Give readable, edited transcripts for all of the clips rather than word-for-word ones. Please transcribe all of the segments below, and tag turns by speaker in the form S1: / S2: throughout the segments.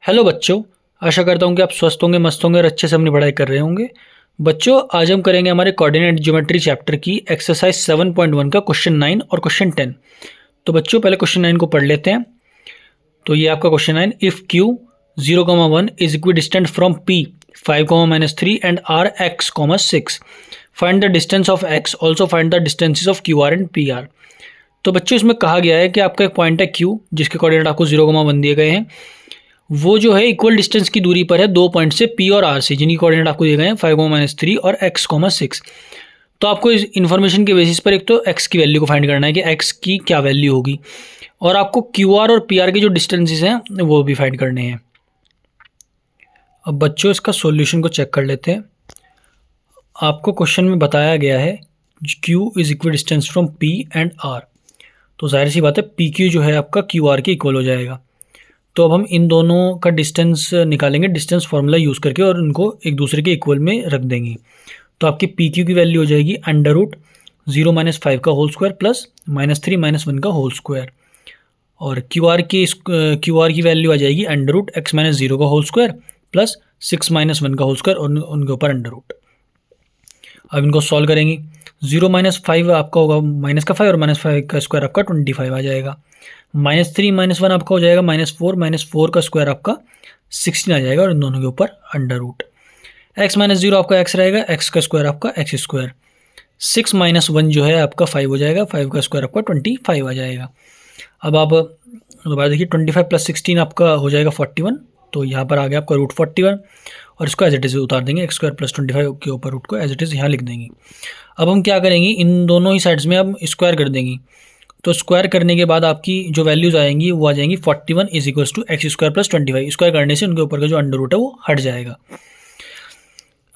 S1: Hello बच्चों। आशा करता हूँ कि आप स्वस्थ होंगे, मस्त होंगे और अच्छे से अपनी पढ़ाई कर रहे होंगे। बच्चों, आज हम करेंगे हमारे कोऑर्डिनेट ज्योमेट्री चैप्टर की एक्सरसाइज 7.1 का क्वेश्चन 9 और क्वेश्चन 10। तो बच्चों, पहले क्वेश्चन 9 को पढ़ लेते हैं। तो ये आपका question 9, if Q 0,1 is equidistant from P 5,-3 and R x, 6, find the distance of x, also find the distances of Q R and P R. तो बच्चों, इसमें कहा गया है कि आपका एक पॉइंट है Q, जिसके कोऑर्डिनेट आपको 0,1 दिए गए हैं। वो जो है इक्वल डिस्टेंस की दूरी पर है दो पॉइंट से P और R से, जिनकी कोऑर्डिनेट आपको दिए गए हैं 5,-3 और x, 6। तो आपको इस इन्फॉर्मेशन के बेसिस पर एक तो x की वैल्यू को फाइंड करना है कि x की क्या वैल्यू होगी, और आपको QR और PR के जो डिस्टेंसेस हैं वो भी फाइंड करने हैं। अब बच्चों, इसका सॉल्यूशन को चेक कर लेते हैं। आपको क्वेश्चन में बताया गया है Q is equal distance from P and R। तो जाहिर सी बात है PQ जो है आपका QR के इक्वल हो जाएगा। तो अब हम इन दोनों का डिस्टेंस निकालेंगे डिस्टेंस फार्मूला यूज़ करके, और उनको एक दूसरे के इक्वल में रख देंगे। तो आपकी PQ की वैल्यू हो जाएगी √0-5 का होल स्क्वायर प्लस -3-1 का होल स्क्वायर, और QR की वैल्यू आ जाएगी √x-0 का होल स्क्वायर प्लस 6-1 का होल स्क्वायर, और उनके ऊपर √। अब इनको सॉल्व करेंगे। 0-5 आपका होगा -5, और -5 का स्क्वायर आपका 25 आ जाएगा। -3-1 आपका हो जाएगा -4 का स्क्वायर आपका 16 आ जाएगा, और इन दोनों के ऊपर √। x-0 आपका x रहेगा, x का स्क्वायर आपका x स्क्वायर। 6-1 जो है आपका 5 हो जाएगा, 5 का स्क्वायर आपका 25 आ जाएगा। अब आप दोबारा देखिए, 25 + 16 आपका हो जाएगा 41। तो यहाँ पर आ गया आपका √41, और इसको एज इट इज़ उतार देंगे, x² + 25 के ऊपर रूट को एज इट इज़ यहाँ लिख देंगे। अब हम क्या करेंगे, इन दोनों ही साइड्स में अब स्क्वायर कर देंगे। तो स्क्वायर करने के बाद आपकी जो वैल्यूज़ आएंगी वो आ जाएंगी 41 = x² + 25। स्क्वायर करने से उनके ऊपर का जो अंडर रूट है वो हट जाएगा।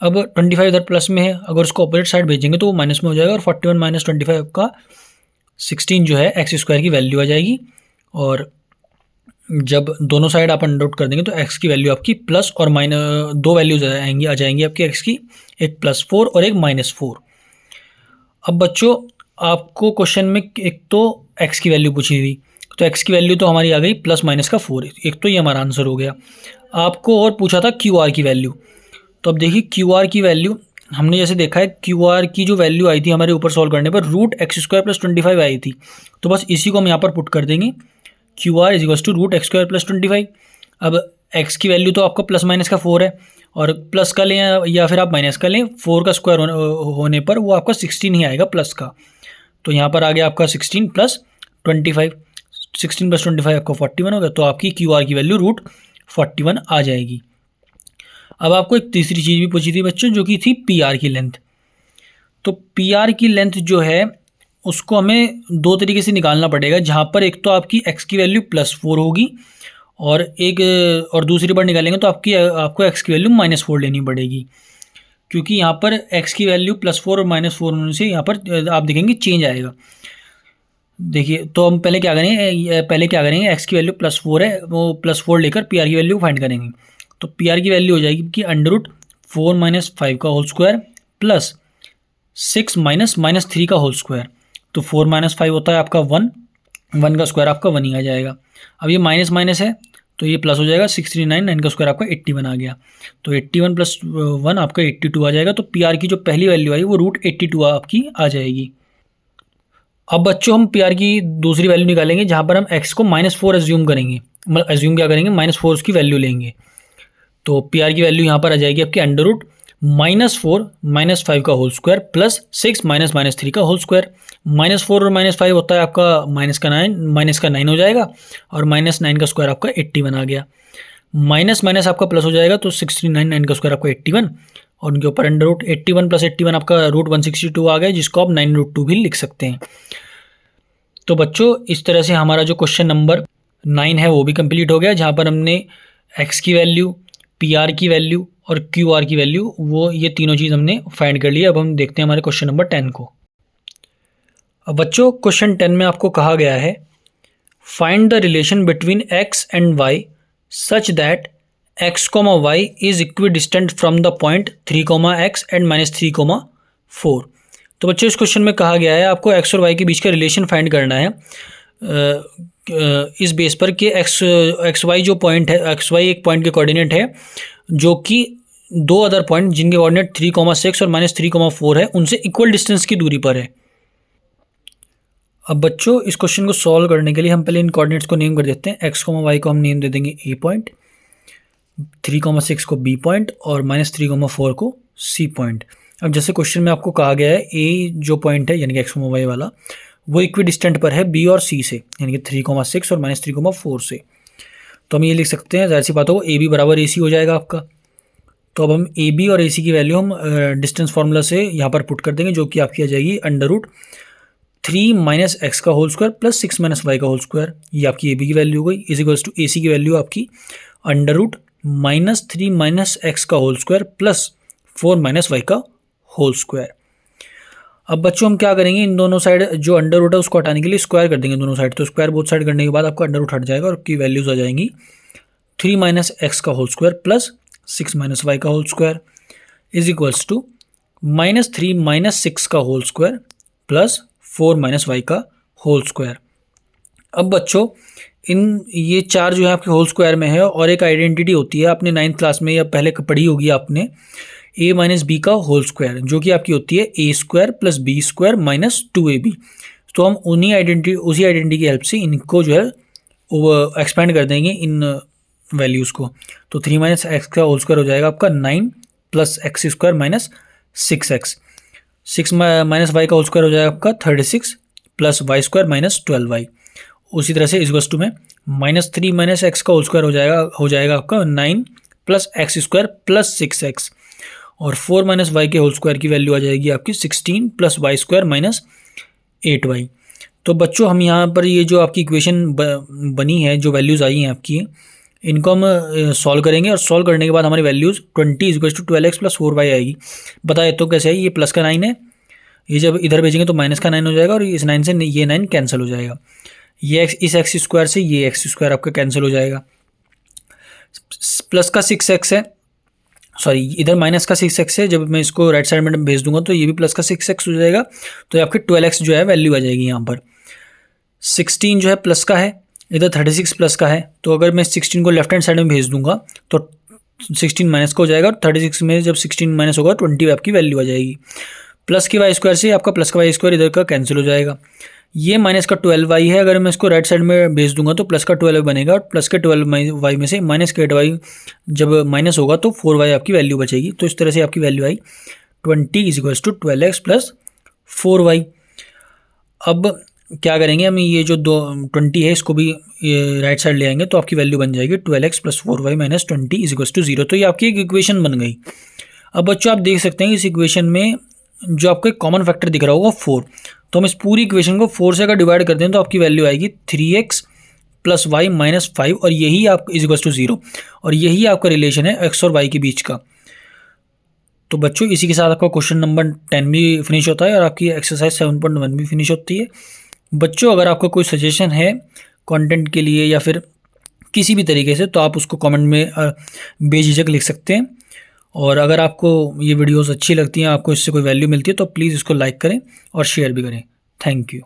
S1: अब 25 इधर प्लस में है, अगर उसको अपोजिट साइड भेजेंगे तो वो माइनस में हो जाएगा, और 41 - 25 का 16 जो है x² की वैल्यू आ जाएगी। और जब दोनों साइड आप अंडर रूट कर देंगे तो x की वैल्यू आपकी प्लस और माइनस दो वैल्यूज आ जाएंगी आपकी x की, एक +4 और एक -4। अब बच्चों, आपको क्वेश्चन में एक तो x की वैल्यू पूछी थी, तो x की वैल्यू तो हमारी आ गई +-4, एक तो ये हमारा आंसर हो गया। आपको और पूछा था QR की वैल्यू। तो अब देखिए, QR की वैल्यू हमने जैसे देखा है, QR की जो वैल्यू आई थी हमारे ऊपर सॉल्व करने पर √x² + 25 आई थी। तो बस इसी को हम यहाँ पर पुट कर देंगे, QR = √x² + 25। अब x की वैल्यू तो आपका प्लस माइनस का 4 है, और प्लस का लें या फिर आप माइनस का लें, 4 का स्क्वायर होने पर वो आपका 16 ही आएगा प्लस का। तो यहाँ पर आ गया आपका 16 + 25, 16 + 25 आपका 41 होगा। तो आपकी QR की वैल्यू √41 आ जाएगी। अब आपको एक तीसरी चीज़ भी पूछी थी बच्चों, जो कि थी PR की लेंथ। तो PR की लेंथ जो है उसको हमें दो तरीके से निकालना पड़ेगा, जहाँ पर एक तो आपकी x की वैल्यू +4 होगी, और दूसरी बार निकालेंगे तो आपको x की वैल्यू -4 लेनी पड़ेगी, क्योंकि यहाँ पर x की वैल्यू +4 और -4 होने से यहाँ पर आप देखेंगे चेंज आएगा। देखिए, तो हम पहले क्या करेंगे, x की वैल्यू +4 है, वो +4 लेकर PR की वैल्यू फाइंड करेंगे। तो PR की वैल्यू हो जाएगी कि √4 - 5 का होल स्क्वायर प्लस 6 - -3 का होल स्क्वायर। तो 4 - 5 होता है आपका 1, 1 का स्क्वायर आपका 1 ही आ जाएगा। अब ये माइनस माइनस है तो ये प्लस हो जाएगा, 639, 9 का स्क्वायर आपका 81 आ गया। तो 81 + 1 आपका 82 आ जाएगा। तो PR की जो पहली वैल्यू आई वो √82 आपकी आ जाएगी। अब बच्चों, हम PR की दूसरी वैल्यू निकालेंगे, जहाँ पर हम x को -4 एज्यूम करेंगे, मतलब एज्यूम क्या करेंगे, -4 उसकी वैल्यू लेंगे। तो PR की वैल्यू यहाँ पर आ जाएगी आपकी √-4 - 5 का होल स्क्वायर प्लस 6 - -3 का होल स्क्वायर। -4 और -5 होता है आपका -9 हो जाएगा, और -9 का स्क्वायर आपका 81 आ गया। माइनस आपका प्लस हो जाएगा, तो 69, 9 का स्क्वायर आपका 81, और उनके ऊपर √81 + 81 आपका √162 आ गया, जिसको आप 9√2 भी लिख सकते हैं। तो बच्चों, इस तरह से हमारा जो क्वेश्चन नंबर 9 है वो भी कंप्लीट हो गया, जहाँ पर हमने x की वैल्यू, PR की वैल्यू और QR की वैल्यू, वो ये तीनों चीज़ हमने फाइंड कर लिया। अब हम देखते हैं हमारे क्वेश्चन नंबर 10 को। अब बच्चों, क्वेश्चन 10 में आपको कहा गया है, find the relation between x and y such that x, y is equidistant from the point 3, x and -3, 4। तो बच्चों, इस क्वेश्चन में कहा गया है आपको x और y के बीच का रिलेशन फाइंड करना है। इस बेस पर कि एक्स वाई जो पॉइंट है, एक्स वाई एक पॉइंट के कोऑर्डिनेट है जो कि दो अदर पॉइंट जिनके कोऑर्डिनेट 3,6 और -3,4 है उनसे इक्वल डिस्टेंस की दूरी पर है। अब बच्चों इस क्वेश्चन को सॉल्व करने के लिए हम पहले इन कोऑर्डिनेट्स को नेम कर देते हैं। एक्स वाई को हम नेम दे देंगे ए पॉइंट, 3,6 को बी पॉइंट और -3,4 को सी पॉइंट। अब जैसे क्वेश्चन में आपको कहा गया है ए जो पॉइंट है यानी कि एक्स वाई वाला वो इक्वी डिस्टेंट पर है बी और सी से, यानी कि 3,6 और -3,4 से। तो हम ये लिख सकते हैं, जाहिर सी बात हो ए बी बराबर ए सी हो जाएगा आपका। तो अब हम ए बी और ए सी की वैल्यू हम डिस्टेंस फार्मूला से यहाँ पर पुट कर देंगे, जो कि आपकी आ जाएगी √3 - x का होल स्क्वायर प्लस 6 - y का होल स्क्वायर। ये आपकी ए बी की वैल्यू हो गई, इज इक्वल्स टू ए सी की वैल्यू आपकी √-3 - x का होल स्क्वायर प्लस 4 - y का होल स्क्वायर। अब बच्चों हम क्या करेंगे, इन दोनों साइड जो अंडर रूट है उसको हटाने के लिए स्क्वायर कर देंगे दोनों साइड। तो स्क्वायर बोथ साइड करने के बाद आपका अंडर रूट हट जाएगा और आपकी वैल्यूज आ जाएंगी 3 - x का होल स्क्वायर प्लस 6 - y का whole square is equals to -3 - 6 का होल स्क्वायर प्लस 4 - y का होल स्क्वायर। अब बच्चों ये चार जो है आपके होल स्क्वायर में है और एक आइडेंटिटी होती है, आपने 9th क्लास में या पहले पढ़ी होगी आपने, a माइनस बी का होल स्क्वायर, जो कि आपकी होती है a square plus B square minus 2ab। तो हम उसी आइडेंटिटी की हेल्प से इनको जो है वो एक्सपेंड कर देंगे इन वैल्यूज़ को। तो 3 - x का होल स्क्वायर हो जाएगा आपका 9 plus x square minus 6x, 6 - y का होल स्क्वायर हो जाएगा आपका 36 plus y square minus 12y। उसी तरह से इस वस्तु में -3 - x का होल स्क्वायर हो जाएगा आपका 9 plus x square plus 6x और 4 - y के होल स्क्वायर की वैल्यू आ जाएगी आपकी 16 plus y square minus 8y। तो बच्चों हम यहाँ पर ये जो आपकी इक्वेशन बनी है, जो वैल्यूज़ आई हैं आपकी, इनको हम सॉल्व करेंगे और सॉल्व करने के बाद हमारी वैल्यूज़ 20 = 12x प्लस 4y आएगी। बताए तो कैसे है, ये प्लस का 9 है, ये जब इधर भेजेंगे तो माइनस का 9 हो जाएगा और इस 9 से ये 9 कैंसिल हो जाएगा। ये इस एक्स स्क्वायर से ये एक्स स्क्वायर आपका कैंसिल हो जाएगा। प्लस का 6x है, सॉरी इधर माइनस का 6x है, जब मैं इसको राइट साइड में भेज दूंगा तो ये भी प्लस का 6x हो जाएगा। तो आपके 12x जो है वैल्यू आ जाएगी यहाँ पर। 16 जो है प्लस का है, इधर 36 प्लस का है। तो अगर मैं 16 को लेफ्ट हैंड साइड में भेज दूंगा तो 16 माइनस का हो जाएगा और 36 में जब 16 माइनस होगा 20 आपकी वैल्यू आ जाएगी। प्लस की वाई स्क्वायर से आपका प्लस का वाई स्क्वायर इधर का कैंसिल हो जाएगा। ये माइनस का 12y है, अगर मैं इसको राइट साइड में भेज दूंगा तो प्लस का 12 बनेगा और प्लस के 12y में से माइनस का 8y जब माइनस होगा तो 4y आपकी वैल्यू बचेगी। तो इस तरह से आपकी वैल्यू आई 20 = 12x प्लस 4y। अब क्या करेंगे हम, ये जो 20 है इसको भी राइट साइड ले आएंगे तो आपकी वैल्यू बन जाएगी 12x प्लस 4y माइनस 20 = 0। तो ये आपकी एक इक्वेशन बन गई। अब बच्चों आप देख सकते हैं इस इक्वेशन में जो आपको एक कॉमन फैक्टर दिख रहा होगा 4, तो हम इस पूरी इक्वेशन को 4 से अगर डिवाइड करते हैं तो आपकी वैल्यू आएगी 3x प्लस वाई माइनस 5 और यही आप = 0 और यही आपका रिलेशन है x और y के बीच का। तो बच्चों इसी के साथ आपका क्वेश्चन नंबर 10 भी फिनिश होता है और आपकी एक्सरसाइज 7.1 भी फिनिश होती है। बच्चों अगर आपका कोई सजेशन है कंटेंट के लिए या फिर किसी भी तरीके से तो आप उसको कमेंट में बेझिझक लिख सकते हैं। और अगर आपको ये वीडियोस अच्छी लगती हैं, आपको इससे कोई वैल्यू मिलती है तो प्लीज़ इसको लाइक करें और शेयर भी करें। Thank you.